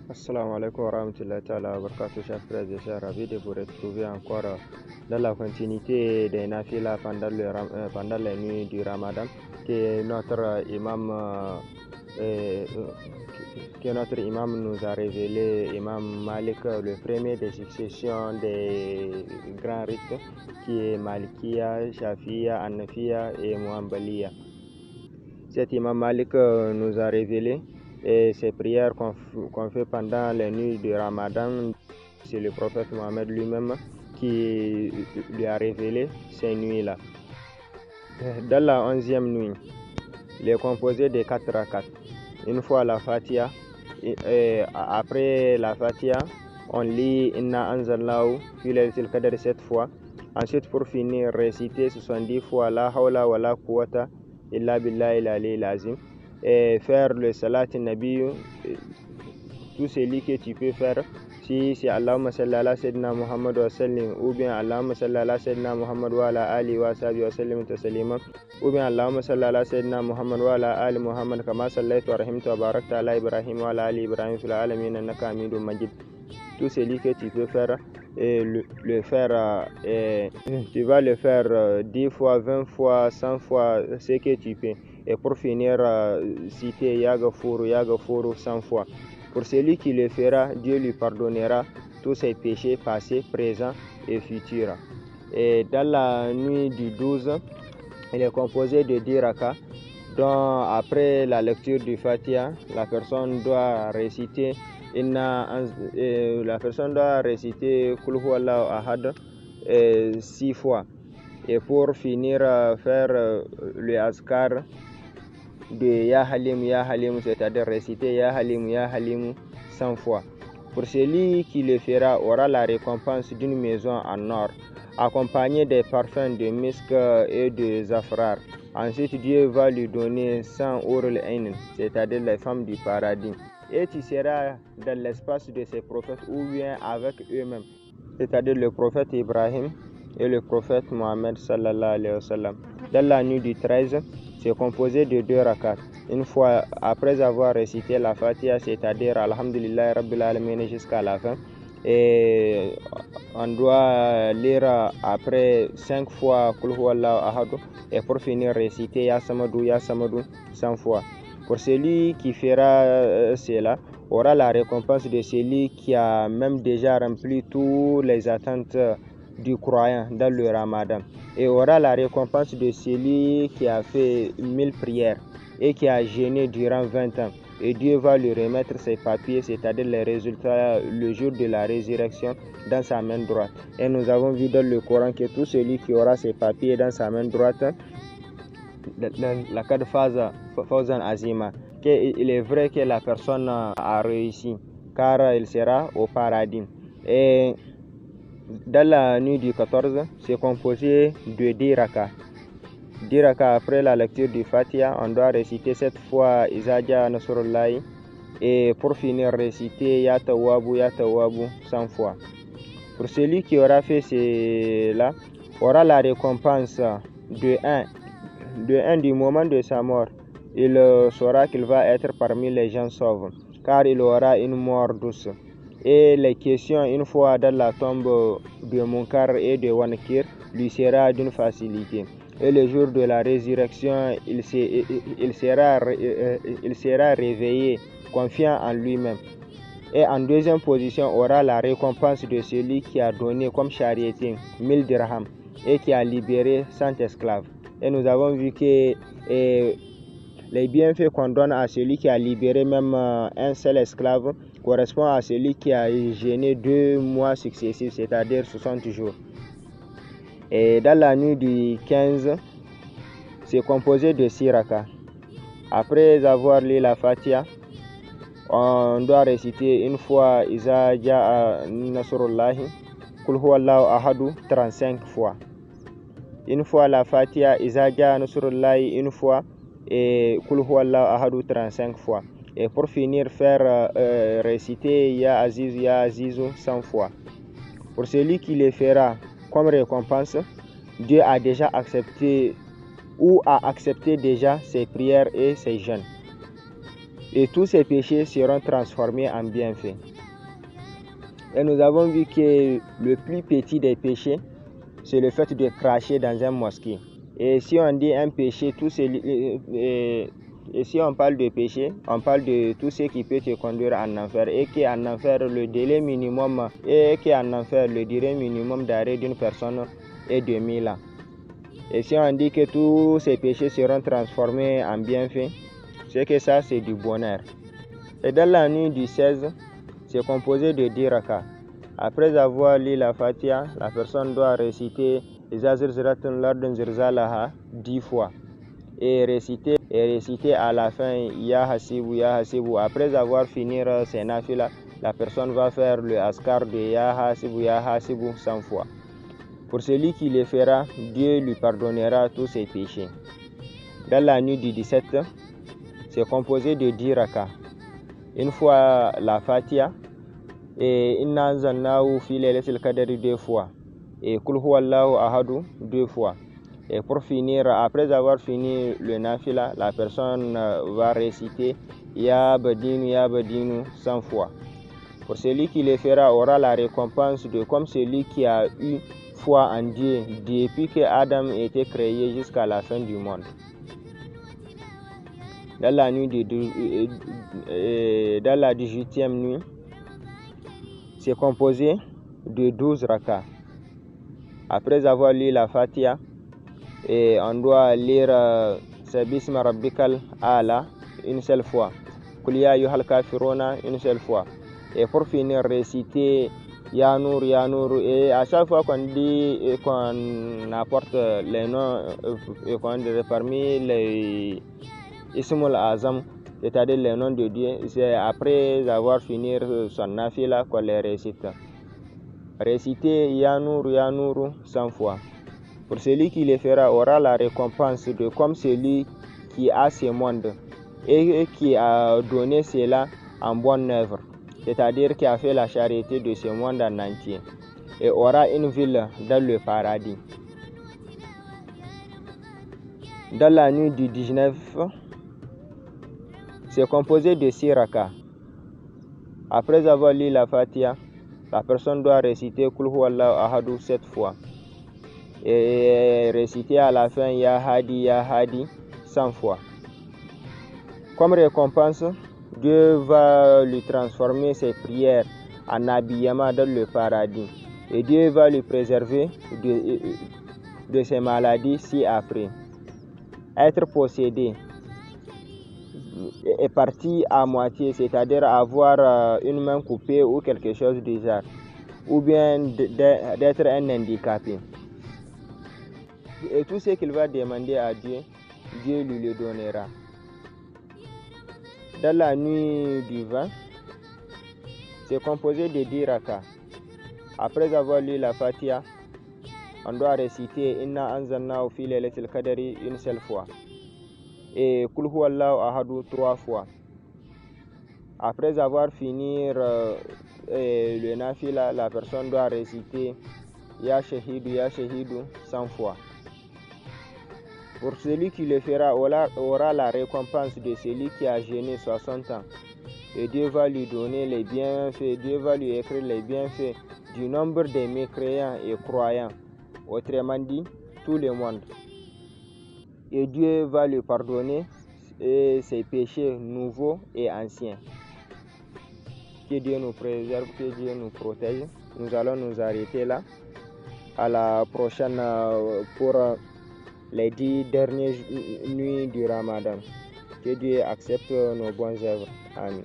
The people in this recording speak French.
Assalamu alaikum wa rahmatullahi ta'ala wa barakatuh, chers frères et sœurs, ravi de vous retrouver encore dans la continuité des nafila pendant les nuits du Ramadan que notre imam nous a révélé, Imam Malik, le premier des successions des grands rites qui est Malikiya, Shafiya, Hanafiya et Muhanbaliya. Cet Imam Malik nous a révélé et ces prières qu'on fait pendant les nuits du Ramadan, c'est le prophète Mohammed lui-même qui lui a révélé ces nuits-là. Dans la 11e nuit, il est composé de 4 rakats. Une fois la Fatiha, et après la Fatiha, on lit Inna anzalnahu fi laylatil qadr 7 fois. Ensuite, pour finir, réciter 70 fois La hawla wa la quwwata illa billahi al-aliyyil azim. Et faire le salat nabi, tout celui que tu peux faire, si c'est Allahumma salli ala sayyidina Muhammad wa sallim, ou bien Allahumma salli ala sayyidina Muhammad wa ala ali wa sahbihi wa sallim taslima, ou bien Allahumma salli ala sayyidina Muhammad wa ala ali Muhammad kama sallaita wa rahimta wa barakta ala Ibrahim wa ala ali Ibrahim fil alamin innaka hamidum majid. Tout celui que tu peux faire, et tu vas le faire 10 fois, 20 fois, 100 fois, ce que tu peux. Et pour finir, citer Yagafuru 100 fois. Pour celui qui le fera, Dieu lui pardonnera tous ses péchés passés, présents et futurs. Et dans la nuit du 12, il est composé de 10 rakats, dont après la lecture du Fatiha, la personne doit réciter Kul Huwallahu Ahad 6 fois. Et pour finir, faire le Azkar de Ya Halim, c'est-à-dire réciter Ya Halim 100 fois. Pour celui qui le fera, aura la récompense d'une maison en or, accompagnée des parfums de misk et de zafrar. Ensuite, Dieu va lui donner 100 Hurul Ain, c'est-à-dire les femmes du paradis. Et tu seras dans l'espace de ces prophètes ou bien avec eux-mêmes, c'est-à-dire le prophète Ibrahim et le prophète Mohammed sallallahu alayhi wa sallam. Dans la nuit du 13, c'est composé de 2 rakats. Une fois après avoir récité la Fatiha, c'est-à-dire Alhamdulillah Rabbil Alamin jusqu'à la fin, et on doit lire après 5 fois Kul Huwallahu Ahad, et pour finir réciter Ya Samadou 100 fois. Pour celui qui fera cela, aura la récompense de celui qui a même déjà rempli toutes les attentes du croyant dans le Ramadan, et aura la récompense de celui qui a fait 1000 prières et qui a jeûné durant 20 ans. Et Dieu va lui remettre ses papiers, c'est-à-dire les résultats, le jour de la résurrection, dans sa main droite. Et nous avons vu dans le Coran que tout celui qui aura ses papiers dans sa main droite, la carte Fawzan Azima, qu'il est vrai que la personne a réussi, car il sera au paradis. Et dans la nuit du 14, c'est composé de 10 rakats. 10 rakats après la lecture du Fatiha, on doit réciter 7 fois Izaja Nasrullahi, et pour finir réciter Ya Tawwabu 100 fois. Pour celui qui aura fait cela, aura la récompense de 1 du moment de sa mort. Il saura qu'il va être parmi les gens sauves, car il aura une mort douce. Et les questions, une fois dans la tombe de Munkar et de Wankir, lui sera d'une facilité. Et le jour de la résurrection, il sera réveillé, confiant en lui-même. Et en deuxième position, aura la récompense de celui qui a donné comme charité 1000 dirhams et qui a libéré 100 esclaves. Et nous avons vu que les bienfaits qu'on donne à celui qui a libéré même un seul esclave correspond à celui qui a jeûné 2 mois successifs, c'est-à-dire 60 jours. Et dans la nuit du 15, c'est composé de 6 rakats. Après avoir lu la Fatiha, on doit réciter une fois Iza Ja'a Nasrullahi, Kul Huwallahu Ahadu 35 fois. Une fois la Fatiha, Iza Ja'a Nasrullahi une fois, et Kul Huwallahu Ahadu 35 fois. Et pour finir, faire réciter Ya Azizu 100 fois. Pour celui qui le fera comme récompense, Dieu a déjà accepté ou a accepté déjà ses prières et ses jeûnes. et tous ces péchés seront transformés en bienfaits. Et nous avons vu que le plus petit des péchés, c'est le fait de cracher dans un mosquée. Et si on dit un péché, et si on parle de péché, on parle de tout ce qui peut te conduire en enfer. Et qu'en enfer, le délai minimum, le durée minimum d'arrêt d'une personne est de 1000 ans. Et si on dit que tous ces péchés seront transformés en bienfaits, c'est que ça, c'est du bonheur. Et dans la nuit du 16, c'est composé de 10 rakats. Après avoir lu la Fatiha, la personne doit réciter Izazir Ziratun Lardun Zirzalaha 10 fois. Et réciter à la fin Ya Hasibu, Ya Hasibu. Après avoir fini ses nafila, la personne va faire le askar de Ya Hasibu 100 fois. Pour celui qui le fera, Dieu lui pardonnera tous ses péchés. Dans la nuit du 17, c'est composé de 10 rakats. Une fois la Fatiha, et Inna Anzalnahu fi Laylatil Qadri 2 fois. Et Kul Huwallahu Ahadu 2 fois. Et pour finir, après avoir fini le nafila, la personne va réciter Ya Badinu 100 fois. Pour celui qui le fera, aura la récompense de comme celui qui a eu foi en Dieu depuis que Adam a été créé jusqu'à la fin du monde. Dans la nuit dans la 18e nuit, c'est composé de 12 rakats. Après avoir lu la Fatiha, et on doit lire Sabisma Rabbikal Ala une seule fois, Kuliya Yuhal Kafirona une seule fois. Et pour finir, réciter Ya Nour, et à chaque fois qu'on dit et qu'on apporte les noms et qu'on dit parmi les Ismul Azam, c'est-à-dire les noms de Dieu, c'est après avoir fini son nafila qu'on les récite. Réciter Ya Nour 100 fois. Pour celui qui le fera, aura la récompense de comme celui qui a ce monde et qui a donné cela en bonne œuvre, c'est-à-dire qui a fait la charité de ce monde en entier, et aura une ville dans le paradis. Dans la nuit du 19, c'est composé de 6 rakats. Après avoir lu la Fatiha, la personne doit réciter Kul Huwallahu Ahadu 7 fois. Et réciter à la fin Ya Hadi 100 fois. Comme récompense, Dieu va lui transformer ses prières en habillement dans le paradis. Et Dieu va lui préserver de ses maladies ci-après. Être possédé est parti à moitié, c'est-à-dire avoir une main coupée ou quelque chose du genre, ou bien d'être un handicapé. Et tout ce qu'il va demander à Dieu, Dieu lui le donnera. Dans la nuit du 20, c'est composé de 10 rakats. Après avoir lu la Fatiha, on doit réciter Inna Anzalnahu fi Laylatil Qadri une seule fois. Et Kul Huwallahu Ahadu 3 fois. Après avoir fini le nafila, la personne doit réciter Ya Shahidu 100 fois. Pour celui qui le fera, aura la récompense de celui qui a jeûné 60 ans. Et Dieu va lui donner les bienfaits, Dieu va lui écrire les bienfaits du nombre des mécréants et croyants, autrement dit, tout le monde. Et Dieu va lui pardonner ses péchés nouveaux et anciens. Que Dieu nous préserve, que Dieu nous protège. Nous allons nous arrêter là. À la prochaine pour les 10 dernières nuits du Ramadan. Que Dieu accepte nos bonnes œuvres. Amen.